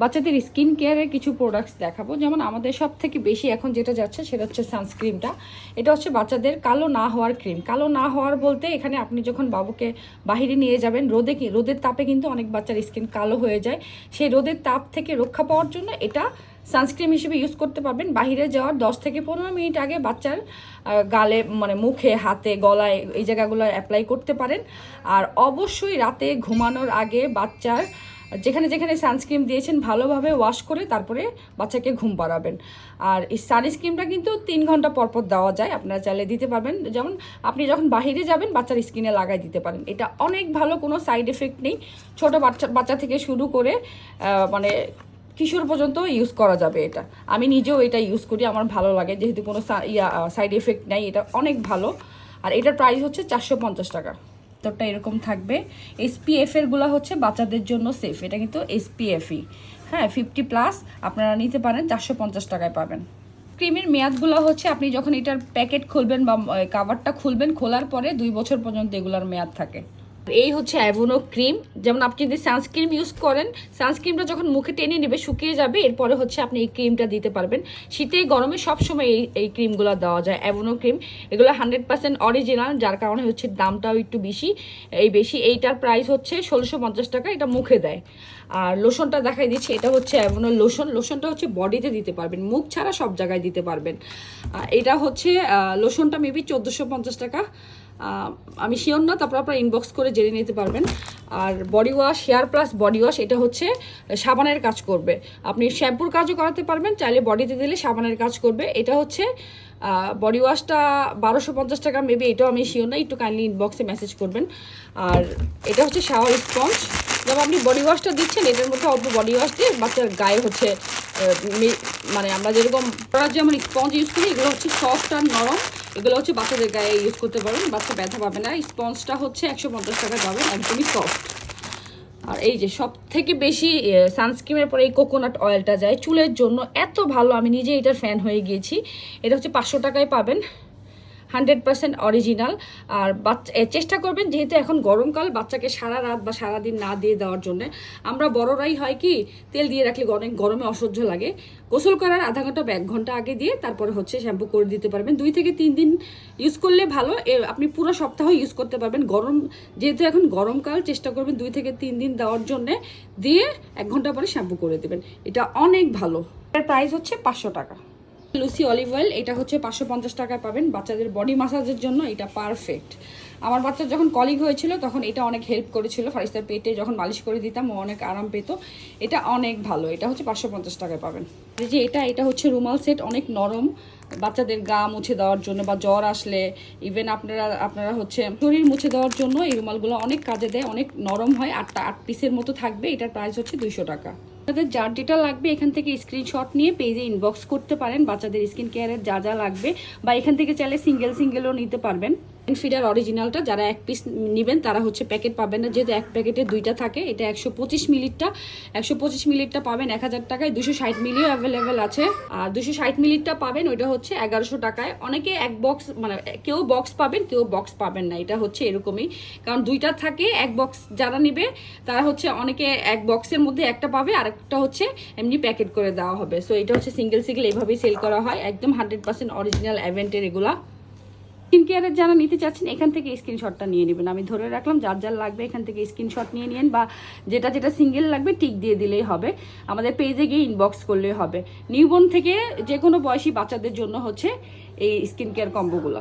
বাচ্চাদের স্কিন কেয়ারের কিছু প্রোডাক্টস দেখাবো। যেমন আমাদের সব থেকে বেশি এখন যেটা যাচ্ছে সেটা হচ্ছে সানস্ক্রিনটা। এটা হচ্ছে বাচ্চাদের কালো না হওয়ার ক্রিম। কালো না হওয়ার বলতে এখানে আপনি যখন বাবুকে বাহিরে নিয়ে যাবেন রোদের তাপে কিন্তু অনেক বাচ্চার স্কিন কালো হয়ে যায়। সেই রোদের তাপ থেকে রক্ষা পাওয়ার জন্য এটা সানস্ক্রিন হিসেবে ইউজ করতে পারবেন। বাহিরে যাওয়ার 10 থেকে 15 মিনিট আগে বাচ্চার গালে মানে মুখে, হাতে, গলায় এই জায়গাগুলো অ্যাপ্লাই করতে পারেন। আর অবশ্যই রাতে ঘুমানোর আগে বাচ্চার যেখানে যেখানে সানস্ক্রিন দিয়েছেন ভালোভাবে ওয়াশ করে তারপরে বাচ্চাকে ঘুম পাড়াবেন। আর এই সানস্ক্রিনটা কিন্তু 3 ঘন্টা পর পর দেওয়া যায়, আপনারা চাইলে দিতে পারবেন। যেমন আপনি যখন বাহিরে যাবেন বাচ্চার স্কিনে লাগাই দিতে পারেন। এটা অনেক ভালো, কোনো সাইড এফেক্ট নেই। ছোট বাচ্চা থেকে শুরু করে মানে কিশোর পর্যন্ত ইউজ করা যাবে এটা। আমি নিজেও এটা ইউজ করি, আমার ভালো লাগে, যেহেতু কোনো সাইড এফেক্ট নেই। এটা অনেক ভালো। আর এটার প্রাইস হচ্ছে 450 টাকা। তোরটা এরকম থাকবে। এসপিএফেরগুলো হচ্ছে বাচ্চাদের জন্য সেফ। এটা কিন্তু এসপিএফই, হ্যাঁ, 50+ আপনারা নিতে পারেন, 450 টাকায় পাবেন। ক্রিমের মেয়াদগুলো হচ্ছে আপনি যখন এটার প্যাকেট খুলবেন বা কাভারটা খুলবেন, খোলার পরে 2 বছর পর্যন্ত এগুলোর মেয়াদ থাকে। এই হচ্ছে অ্যাভোনো ক্রিম। যেমন আপনি যদি সানস্ক্রিন ইউজ করেন, সানস্ক্রিনটা যখন মুখে টেনে নেবে, শুকিয়ে যাবে, এরপরে হচ্ছে আপনি এই ক্রিমটা দিতে পারবেন। শীতে গরমে সবসময় এই ক্রিমগুলো দেওয়া যায়, অ্যাভোনো ক্রিম। এগুলো 100% অরিজিনাল, যার কারণে হচ্ছে দামটাও একটু বেশি। এইটার প্রাইস হচ্ছে 1650 টাকা। এটা মুখে দেয়। আর লোশনটা দেখাই দিচ্ছি, এটা হচ্ছে অ্যাভোনো লোশন। লোশনটা হচ্ছে বডিতে দিতে পারবেন, মুখ ছাড়া সব জায়গায় দিতে পারবেন। এটা হচ্ছে লোশনটা মেবি 1450 টাকা, আমি শিওর না, তারপর আপনারা ইনবক্স করে জেনে নিতে পারবেন। আর body wash, hair plus body wash, এটা হচ্ছে সাবানের কাজ করবে। আপনি শ্যাম্পুর কাজও করাতে পারবেন, চাইলে বডিতে দিলে সাবানের কাজ করবে। এটা হচ্ছে বডি ওয়াশটা 1250 টাকা মেবি, এটাও আমি শিওর না, একটু কাইন্ডলি ইনবক্সে মেসেজ করবেন। আর এটা হচ্ছে শাওয়ার স্পঞ্জ। যেমন আপনি বডি ওয়াশটা দিচ্ছেন, এটার মধ্যে অল্প বডি ওয়াশ দিয়ে বাচ্চার গায়ে হচ্ছে মানে আমরা যেরকম যেমন স্পঞ্জ ইউজ করি, এগুলো হচ্ছে সফট আর নরম। এগুলো হচ্ছে বাচ্চাদের গায়ে ইউজ করতে পারেন, বাচ্চা ব্যথা পাবে না। স্পঞ্জটা হচ্ছে 150 টাকা পাবেন, একদমই সফট। আর এই যে সব থেকে বেশি সানস্ক্রিনের পরে এই কোকোনাট অয়েলটা যায় চুলের জন্য, এত ভালো, আমি নিজে এটার ফ্যান হয়ে গিয়েছি। এটা হচ্ছে 500 টাকায় পাবেন, 100% অরিজিনাল। আর চেষ্টা করবেন, যেহেতু এখন গরমকাল, বাচ্চাকে সারা রাত বা সারাদিন না দিয়ে দেওয়ার জন্য। আমরা বড়রাই হয় কি, তেল দিয়ে রাখলে অনেক গরমে অসহ্য লাগে। গোসল করার আধা ঘন্টা বা 1 ঘন্টা আগে দিয়ে তারপরে হচ্ছে শ্যাম্পু করে দিতে পারবেন। 2 থেকে 3 দিন ইউজ করলে ভালো, আপনি পুরো সপ্তাহ ইউজ করতে পারবেন। যেহেতু এখন গরমকাল, চেষ্টা করবেন 2 থেকে 3 দিন দেওয়ার জন্যে, দিয়ে 1 ঘন্টা পরে শ্যাম্পু করে দেবেন। এটা অনেক ভালো। এর প্রাইস হচ্ছে 500 টাকা। লুসি অলিভ অয়েল, এটা হচ্ছে 550 টাকায় পাবেন। বাচ্চাদের বডি মাসাজের জন্য এটা পারফেক্ট। আমার বাচ্চা যখন কলিগ হয়েছিল তখন এটা অনেক হেল্প করেছিল। ফারিস্তার পেটে যখন মালিশ করে দিতাম ও অনেক আরাম পেত। এটা অনেক ভালো। এটা হচ্ছে 550 টাকায় পাবেন। এই যে এটা হচ্ছে রুমাল সেট, অনেক নরম, বাচ্চাদের গা মুছে দেওয়ার জন্য বা জ্বর আসলে, ইভেন আপনারা হচ্ছে শরীর মুছে দেওয়ার জন্য এই রুমালগুলো অনেক কাজে দেয়, অনেক নরম হয়। 8 পিসের মতো থাকবে। এটার প্রাইস হচ্ছে 200 টাকা। আপনাদের যার যেটা লাগবে এখান থেকে স্ক্রিনশট নিয়ে পেজে ইনবক্স করতে পারেন, বাচ্চাদের স্কিন কেয়ারের যা যা লাগবে, বা এখান থেকে চাইলে সিঙ্গেলও নিতে পারবেন। ফিডার অরিজিনালটা যারা 1 পিস নেবেন তারা হচ্ছে প্যাকেট পাবেন না, যেহেতু 1 প্যাকেটে 2টা থাকে। এটা 125 মিলিটটা পাবেন 1000 টাকায়। 260 মিলিও অ্যাভেলেবেল আছে। আর 260 মিলিটটা পাবেন, ওইটা হচ্ছে 1100 টাকায়। অনেকে এক বক্স, মানে কেউ বক্স পাবেন, কেউ বক্স পাবেন না। এটা হচ্ছে এরকমই, কারণ 2টা থাকে। 1 বক্স যারা নেবে তারা হচ্ছে অনেকে 1 বক্সের মধ্যে একটা পাবে, আর একটা হচ্ছে এমনি প্যাকেট করে দেওয়া হবে। সো এটা হচ্ছে সিঙ্গেল এইভাবেই সেল করা হয়। একদম 100% অরিজিনাল অ্যাভেন্টের এগুলা। স্কিন কেয়ারের যারা নিতে চাচ্ছেন এখান থেকে স্ক্রিনশটটা নিয়ে নেবেন। আমি ধরে রাখলাম, যার লাগবে এখান থেকে স্ক্রিনশট নিয়ে নিন, বা যেটা সিঙ্গেল লাগবে টিক দিয়ে দিলেই হবে। আমাদের পেজে গিয়ে ইনবক্স করলেই হবে। নিউবর্ন থেকে যে কোনো বয়সী বাচ্চাদের জন্য হচ্ছে এই স্কিন কেয়ার কম্বোগুলো।